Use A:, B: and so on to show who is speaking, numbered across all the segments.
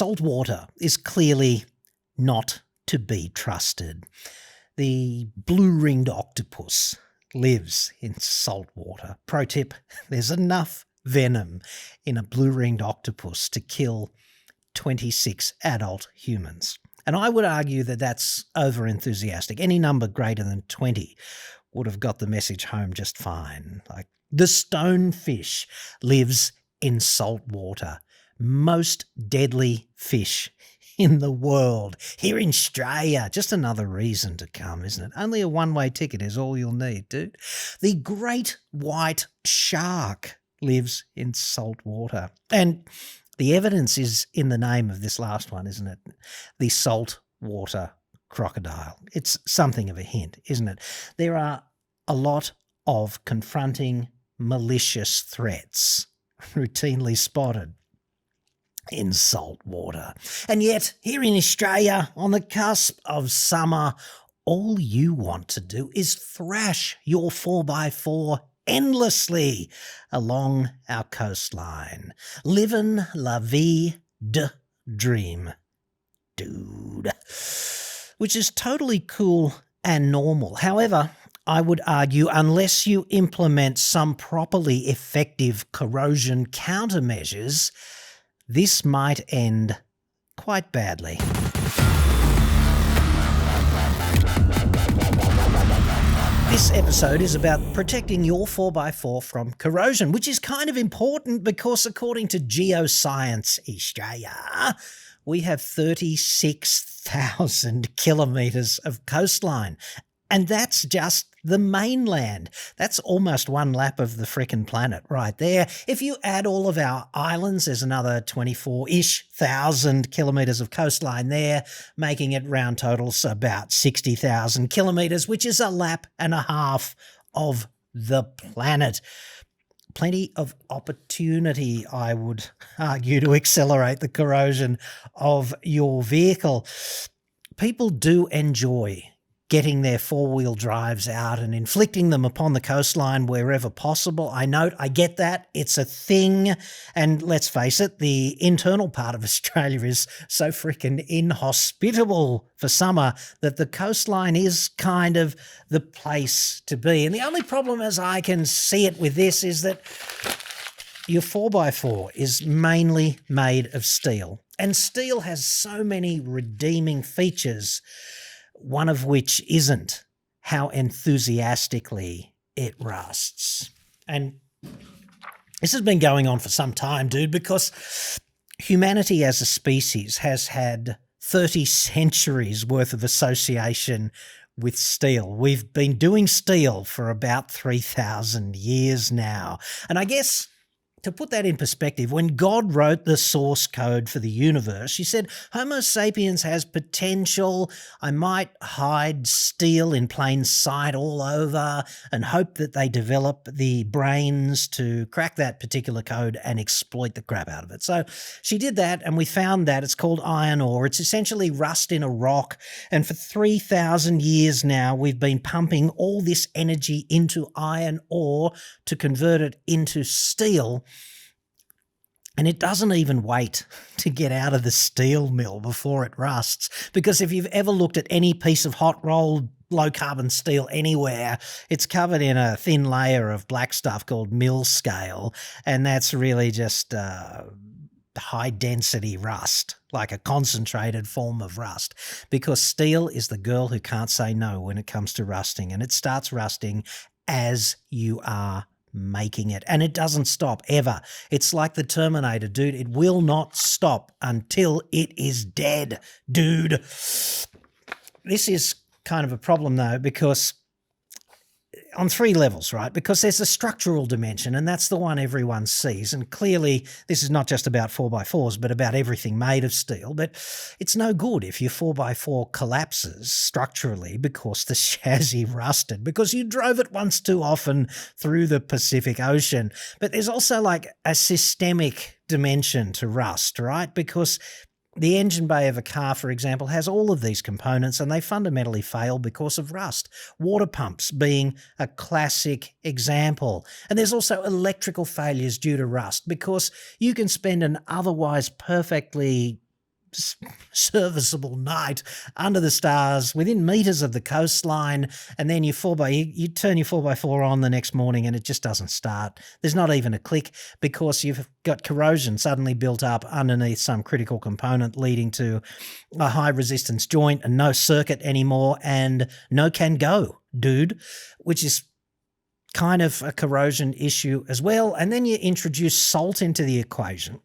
A: Salt water is clearly not to be trusted. The blue-ringed octopus lives in salt water. Pro tip, there's enough venom in a blue-ringed octopus to kill 26 adult humans. And I would argue that that's over-enthusiastic. Any number greater than 20 would have got the message home just fine. Like, the stonefish lives in salt water. Most deadly fish in the world. Here in Australia, just another reason to come, isn't it? Only a one-way ticket is all you'll need, dude. The great white shark lives in salt water. And the evidence is in the name of this last one, isn't it? The saltwater crocodile. It's something of a hint, isn't it? There are a lot of confronting malicious threats routinely spotted in salt water. And yet, here in Australia, on the cusp of summer, all you want to do is thrash your 4x4 endlessly along our coastline. Livin' la vie de dream, dude. Which is totally cool and normal. However, I would argue unless you implement some properly effective corrosion countermeasures, this might end quite badly. This episode is about protecting your 4x4 from corrosion, which is kind of important because according to Geoscience Australia, we have 36,000 kilometres of coastline. And that's just the mainland. That's almost one lap of the frickin' planet right there. If you add all of our islands, there's another 24-ish thousand kilometres of coastline there, making it round totals about 60,000 kilometres, which is a lap and a half of the planet. Plenty of opportunity, I would argue, to accelerate the corrosion of your vehicle. People do enjoy getting their four-wheel drives out and inflicting them upon the coastline wherever possible. I get that. It's a thing. And let's face it, the internal part of Australia is so freaking inhospitable for summer that the coastline is kind of the place to be. And the only problem as I can see it with this is that your 4x4 is mainly made of steel. And steel has so many redeeming features, one of which isn't how enthusiastically it rusts. And this has been going on for some time, dude, because humanity as a species has had 30 centuries worth of association with steel. We've been doing steel for about 3,000 years now. And I guess to put that in perspective, when God wrote the source code for the universe, he said, Homo sapiens has potential. I might hide steel in plain sight all over and hope that they develop the brains to crack that particular code and exploit the crap out of it. So she did that, and we found that. It's called iron ore. It's essentially rust in a rock. And for 3,000 years now, we've been pumping all this energy into iron ore to convert it into steel. And it doesn't even wait to get out of the steel mill before it rusts. Because if you've ever looked at any piece of hot-rolled low-carbon steel anywhere, it's covered in a thin layer of black stuff called mill scale, and that's really just high-density rust, like a concentrated form of rust. Because steel is the girl who can't say no when it comes to rusting, and it starts rusting as you are making it. And it doesn't stop ever. It's like the Terminator, dude. It will not stop until it is dead, dude. This is kind of a problem though, because on three levels, right? Because there's a structural dimension, and that's the one everyone sees. And clearly, this is not just about 4x4s, but about everything made of steel. But it's no good if your 4x4 collapses structurally because the chassis rusted, because you drove it once too often through the Pacific Ocean. But there's also like a systemic dimension to rust, right? Because the engine bay of a car, for example, has all of these components, and they fundamentally fail because of rust. Water pumps being a classic example. And there's also electrical failures due to rust, because you can spend an otherwise perfectly serviceable night under the stars within meters of the coastline, and then you turn your 4x4 on the next morning and it just doesn't start. There's not even a click because you've got corrosion suddenly built up underneath some critical component, leading to a high resistance joint and no circuit anymore and no can go, dude, which is kind of a corrosion issue as well. And then you introduce salt into the equation.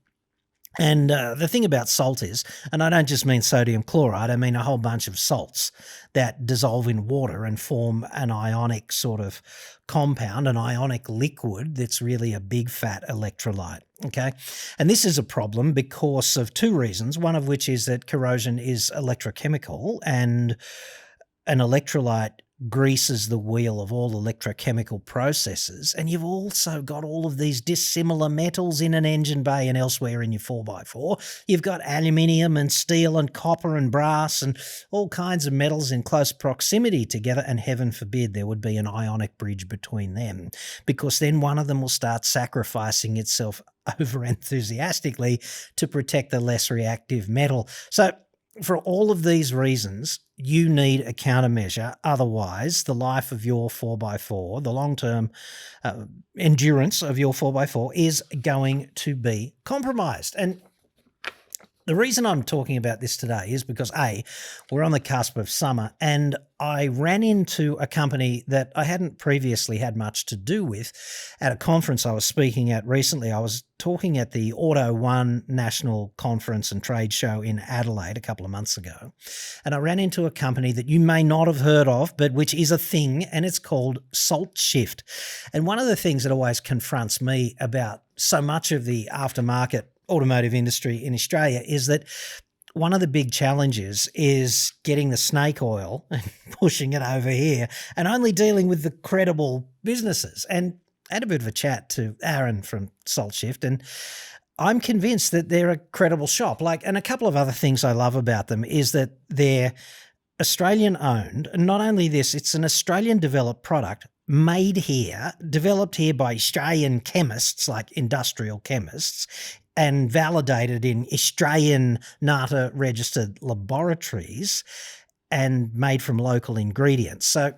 A: And the thing about salt is, and I don't just mean sodium chloride, I mean a whole bunch of salts that dissolve in water and form an ionic sort of compound, an ionic liquid that's really a big fat electrolyte, okay? And this is a problem because of two reasons, one of which is that corrosion is electrochemical, and an electrolyte greases the wheel of all electrochemical processes, and you've also got all of these dissimilar metals in an engine bay and elsewhere in your 4x4. You've got aluminium and steel and copper and brass and all kinds of metals in close proximity together, and heaven forbid there would be an ionic bridge between them, because then one of them will start sacrificing itself over enthusiastically to protect the less reactive metal. So for all of these reasons, you need a countermeasure. Otherwise, the life of your 4x4, the long-term endurance of your 4x4 is going to be compromised. And the reason I'm talking about this today is because, A, we're on the cusp of summer, and I ran into a company that I hadn't previously had much to do with at a conference I was speaking at recently. I was talking at the Auto One National Conference and Trade Show in Adelaide a couple of months ago, and I ran into a company that you may not have heard of, but which is a thing, and it's called SaltShift. And one of the things that always confronts me about so much of the aftermarket automotive industry in Australia is that one of the big challenges is getting the snake oil and pushing it over here and only dealing with the credible businesses. And I had a bit of a chat to Aaron from SaltShift, and I'm convinced that they're a credible shop. And a couple of other things I love about them is that they're Australian owned. And not only this, it's an Australian developed product made here, developed here by Australian chemists, like industrial chemists, and validated in Australian NATA registered laboratories and made from local ingredients. So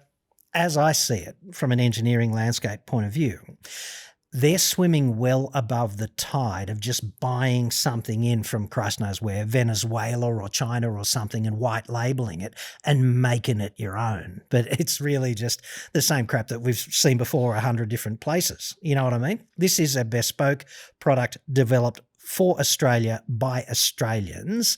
A: as I see it from an engineering landscape point of view, they're swimming well above the tide of just buying something in from Christ knows where, Venezuela or China or something, and white labeling it and making it your own. But it's really just the same crap that we've seen before 100 different places. You know what I mean? This is a bespoke product developed for Australia by Australians,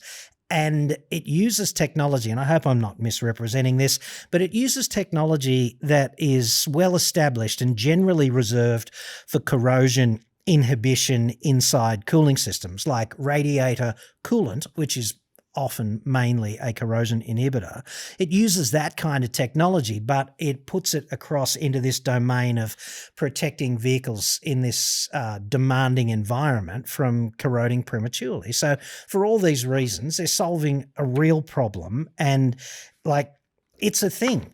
A: and it uses technology, and I hope I'm not misrepresenting this, but it uses technology that is well established and generally reserved for corrosion inhibition inside cooling systems, like radiator coolant, which is often mainly a corrosion inhibitor. It uses that kind of technology, but it puts it across into this domain of protecting vehicles in this demanding environment from corroding prematurely. So for all these reasons, they're solving a real problem, and it's a thing.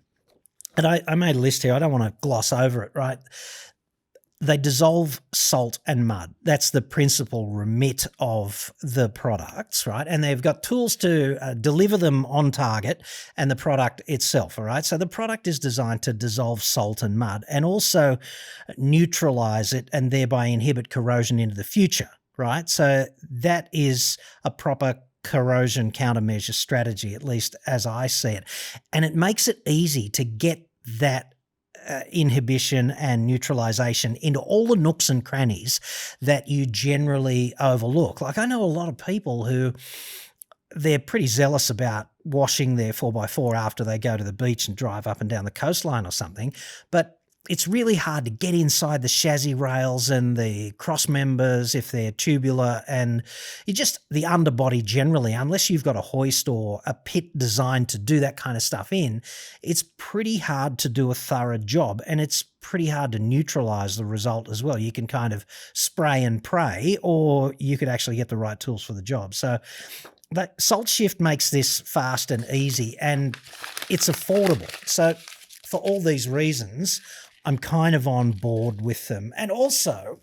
A: And I made a list here. I don't want to gloss over it, right? They dissolve salt and mud. That's the principal remit of the products, right? And they've got tools to deliver them on target and the product itself, all right? So the product is designed to dissolve salt and mud and also neutralize it and thereby inhibit corrosion into the future, right? So that is a proper corrosion countermeasure strategy, at least as I see it. And it makes it easy to get that inhibition and neutralization into all the nooks and crannies that you generally overlook. I know a lot of people who they're pretty zealous about washing their 4x4 after they go to the beach and drive up and down the coastline or something, but it's really hard to get inside the chassis rails and the cross members if they're tubular, and the underbody generally, unless you've got a hoist or a pit designed to do that kind of stuff in, it's pretty hard to do a thorough job, and it's pretty hard to neutralize the result as well. You can kind of spray and pray, or you could actually get the right tools for the job. So that SaltShift makes this fast and easy, and it's affordable. So for all these reasons, I'm kind of on board with them. And also,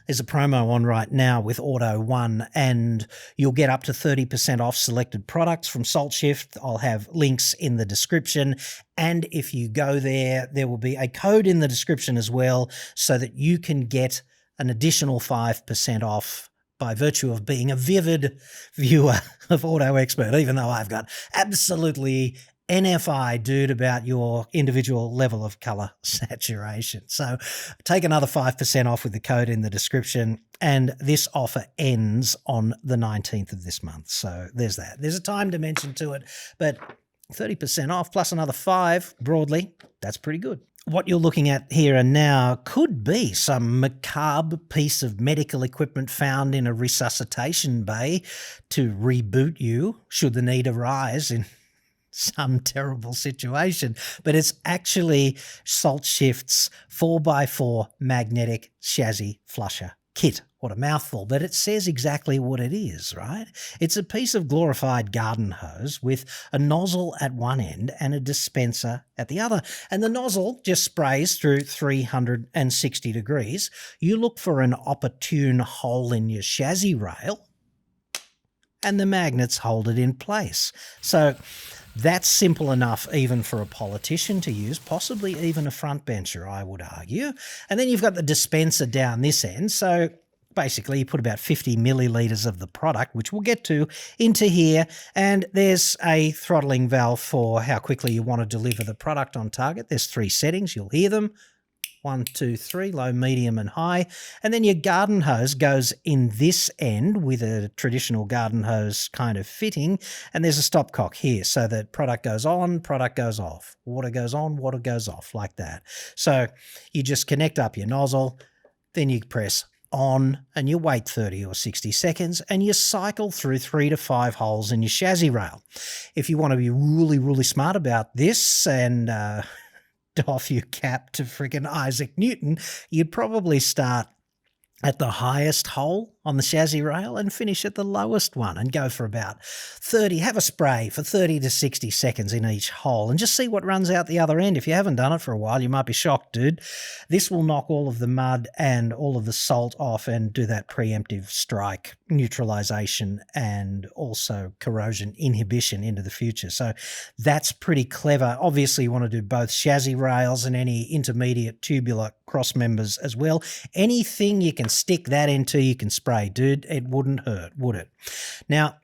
A: There's a promo on right now with Auto One, and you'll get up to 30% off selected products from Salt Shift. I'll have links in the description. And if you go there, there will be a code in the description as well, so that you can get an additional 5% off by virtue of being a vivid viewer of Auto Expert, even though I've got absolutely NFI, dude, about your individual level of color saturation. So take another 5% off with the code in the description. And this offer ends on the 19th of this month. So there's that. There's a time dimension to it, but 30% off plus another 5 broadly, that's pretty good. What you're looking at here and now could be some macabre piece of medical equipment found in a resuscitation bay to reboot you should the need arise in some terrible situation, but it's actually Salt Shift's 4x4 magnetic chassis flusher kit. What a mouthful, but it says exactly what it is, right? It's a piece of glorified garden hose with a nozzle at one end and a dispenser at the other, and the nozzle just sprays through 360 degrees. You look for an opportune hole in your chassis rail, and the magnets hold it in place. So that's simple enough even for a politician to use, possibly even a front bencher, I would argue. And then you've got the dispenser down this end. So basically you put about 50 millilitres of the product, which we'll get to, into here. And there's a throttling valve for how quickly you want to deliver the product on target. There's 3 settings. You'll hear them. 1, 2, 3, low, medium, and high. And then your garden hose goes in this end with a traditional garden hose kind of fitting. And there's a stopcock here so that product goes on, product goes off. Water goes on, water goes off, like that. So you just connect up your nozzle, then you press on and you wait 30 or 60 seconds and you cycle through 3 to 5 holes in your chassis rail. If you want to be really, really smart about this and doff your cap to freaking Isaac Newton, you'd probably start at the highest hole on the chassis rail and finish at the lowest one and go for about 30, have a spray for 30 to 60 seconds in each hole and just see what runs out the other end. If you haven't done it for a while, you might be shocked, dude. This will knock all of the mud and all of the salt off and do that preemptive strike neutralization and also corrosion inhibition into the future. So that's pretty clever. Obviously, you want to do both chassis rails and any intermediate tubular cross members as well. Anything you can stick that into, you can spray. Dude, it wouldn't hurt, would it? Now,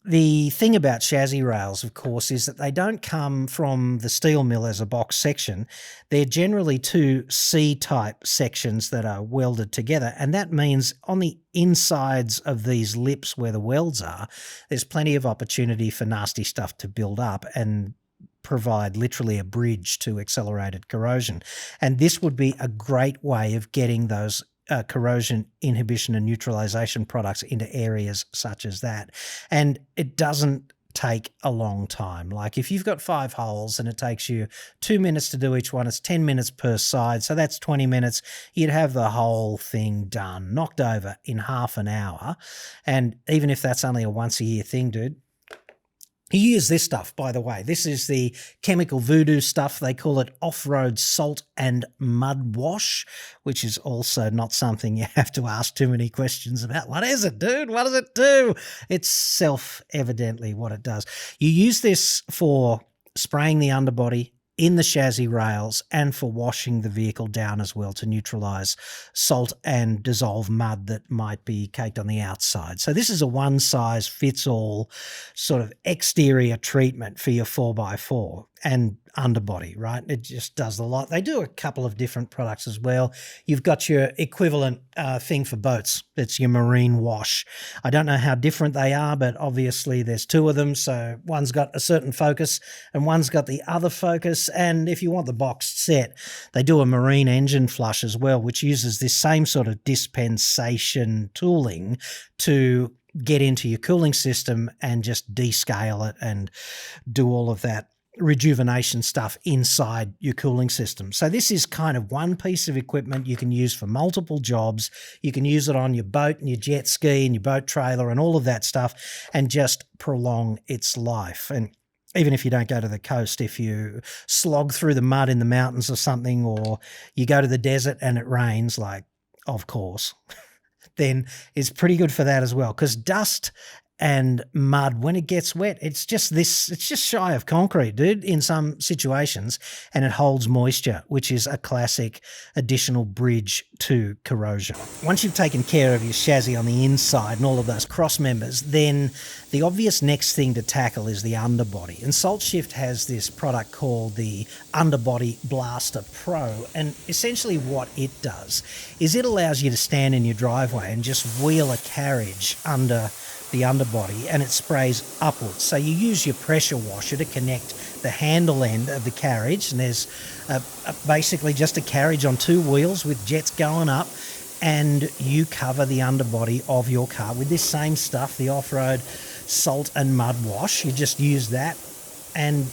A: the thing about chassis rails, of course, is that they don't come from the steel mill as a box section. They're generally 2 C-type sections that are welded together, and that means on the insides of these lips where the welds are, there's plenty of opportunity for nasty stuff to build up and provide literally a bridge to accelerated corrosion. And this would be a great way of getting those corrosion inhibition and neutralization products into areas such as that. And it doesn't take a long time. Like if you've got 5 holes and it takes you 2 minutes to do each one, it's 10 minutes per side. So that's 20 minutes. You'd have the whole thing done, knocked over in half an hour. And even if that's only a once a year thing, dude, you use this stuff, by the way. This is the chemical voodoo stuff. They call it off-road salt and mud wash, which is also not something you have to ask too many questions about. What is it, dude? What does it do? It's self-evidently what it does. You use this for spraying the underbody in the chassis rails and for washing the vehicle down as well to neutralize salt and dissolve mud that might be caked on the outside. So this is a one-size-fits-all sort of exterior treatment for your 4x4 and underbody, right? It just does a lot. They do a couple of different products as well. You've got your equivalent thing for boats. It's your marine wash. I don't know how different they are, but obviously there's 2 of them. So one's got a certain focus and one's got the other focus. And if you want the boxed set, they do a marine engine flush as well, which uses this same sort of dispensation tooling to get into your cooling system and just descale it and do all of that rejuvenation stuff inside your cooling system. So this is kind of one piece of equipment you can use for multiple jobs. You can use it on your boat and your jet ski and your boat trailer and all of that stuff and just prolong its life. And even if you don't go to the coast, if you slog through the mud in the mountains or something, or you go to the desert and it rains, like, of course, then is pretty good for that as well, because dust and mud, when it gets wet, it's just shy of concrete, dude, in some situations, and it holds moisture, which is a classic additional bridge to corrosion. Once you've taken care of your chassis on the inside and all of those cross members, then the obvious next thing to tackle is the underbody. And SaltShift has this product called the Underbody Blaster Pro, and essentially what it does is it allows you to stand in your driveway and just wheel a carriage under the underbody, and it sprays upwards. So you use your pressure washer to connect the handle end of the carriage, and there's basically just a carriage on two wheels with jets going up, and you cover the underbody of your car with this same stuff, the off-road salt and mud wash. You just use that and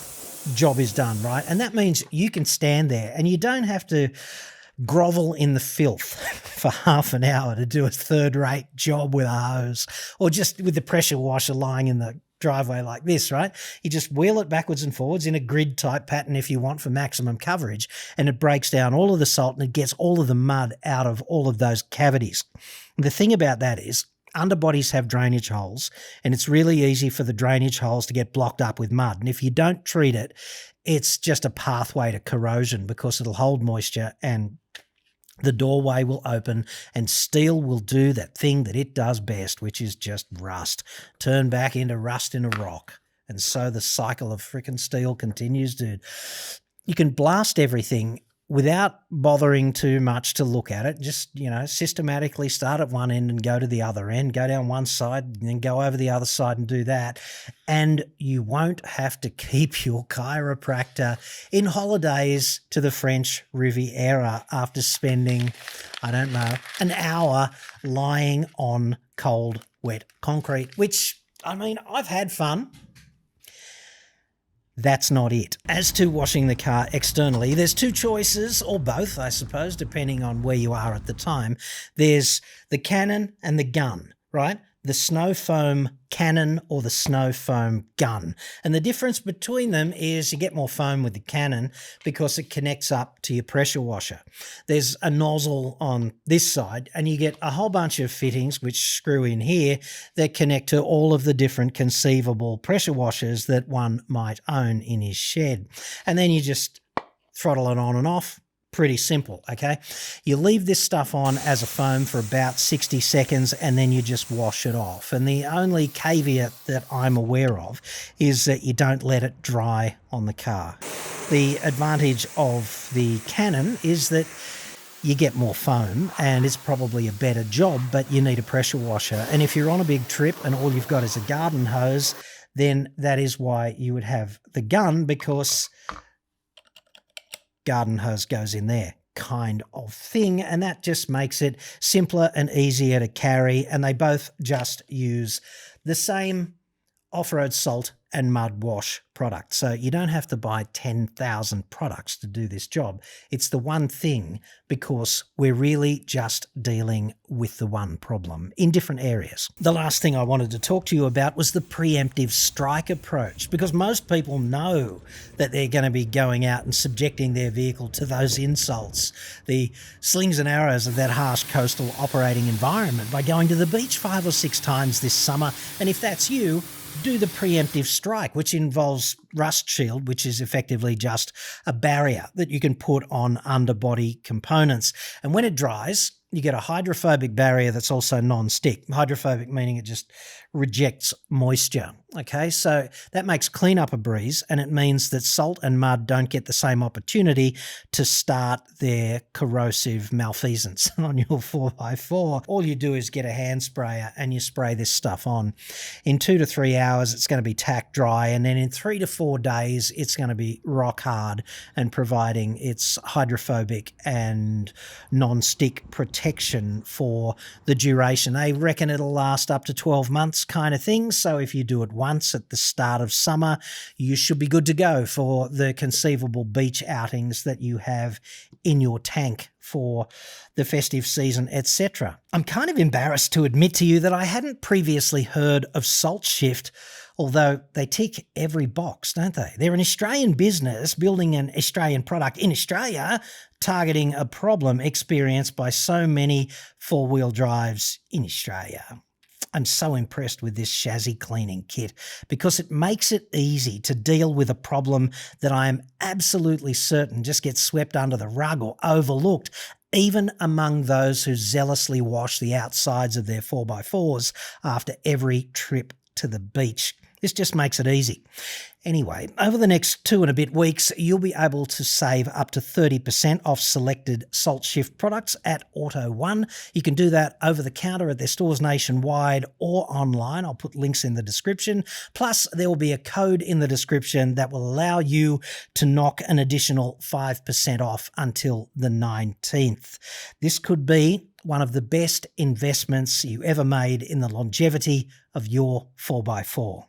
A: job is done, right? And that means you can stand there and you don't have to grovel in the filth for half an hour to do a third-rate job with a hose, or just with the pressure washer lying in the driveway like this, right? You just wheel it backwards and forwards in a grid-type pattern if you want for maximum coverage, and it breaks down all of the salt and it gets all of the mud out of all of those cavities. The thing about that is underbodies have drainage holes, and it's really easy for the drainage holes to get blocked up with mud. And if you don't treat it, it's just a pathway to corrosion, because it'll hold moisture and the doorway will open and steel will do that thing that it does best, which is just rust. Turn back into rust in a rock. And so the cycle of frickin' steel continues, dude. You can blast everything without bothering too much to look at it. Just, systematically start at one end and go to the other end, go down one side and then go over the other side and do that. And you won't have to keep your chiropractor in holidays to the French Riviera after spending, an hour lying on cold, wet concrete, which, I've had fun. That's not it. As to washing the car externally, there's two choices, or both, I suppose, depending on where you are at the time. There's the cannon and the gun, right? The snow foam cannon or the snow foam gun. And the difference between them is you get more foam with the cannon because it connects up to your pressure washer. There's a nozzle on this side and you get a whole bunch of fittings which screw in here that connect to all of the different conceivable pressure washers that one might own in his shed. And then you just throttle it on and off. Pretty simple, okay? You leave this stuff on as a foam for about 60 seconds and then you just wash it off. And the only caveat that I'm aware of is that you don't let it dry on the car. The advantage of the cannon is that you get more foam and it's probably a better job, but you need a pressure washer. And if you're on a big trip and all you've got is a garden hose, then that is why you would have the gun, because garden hose goes in there kind of thing, and that just makes it simpler and easier to carry, and they both just use the same off-road salt and mud wash product. So you don't have to buy 10,000 products to do this job. It's the one thing, because we're really just dealing with the one problem in different areas. The last thing I wanted to talk to you about was the preemptive strike approach, because most people know that they're going to be going out and subjecting their vehicle to those insults, the slings and arrows of that harsh coastal operating environment, by going to the beach 5 or 6 times this summer. And if that's you, do the preemptive strike, which involves rust shield, which is effectively just a barrier that you can put on underbody components. And when it dries, you get a hydrophobic barrier that's also non-stick. Hydrophobic meaning it just rejects moisture. Okay, so that makes cleanup a breeze, and it means that salt and mud don't get the same opportunity to start their corrosive malfeasance on your 4x4. All you do is get a hand sprayer and you spray this stuff on. In 2 to 3 hours, it's going to be tack dry, and then in 3 to 4 days, it's going to be rock hard and providing its hydrophobic and non-stick protection for the duration. They reckon it'll last up to 12 months kind of thing, so if you do it once at the start of summer, you should be good to go for the conceivable beach outings that you have in your tank for the festive season, etc. I'm kind of embarrassed to admit to you that I hadn't previously heard of SaltShift although they tick every box, don't they? They're an Australian business building an Australian product in Australia, targeting a problem experienced by so many four-wheel drives in Australia. I'm so impressed with this chassis cleaning kit because it makes it easy to deal with a problem that I am absolutely certain just gets swept under the rug or overlooked, even among those who zealously wash the outsides of their 4x4s after every trip to the beach. This just makes it easy. Anyway, over the next 2 and a bit weeks, you'll be able to save up to 30% off selected Salt Shift products at Auto One. You can do that over the counter at their stores nationwide or online. I'll put links in the description. Plus, there will be a code in the description that will allow you to knock an additional 5% off until the 19th. This could be one of the best investments you ever made in the longevity of your 4x4.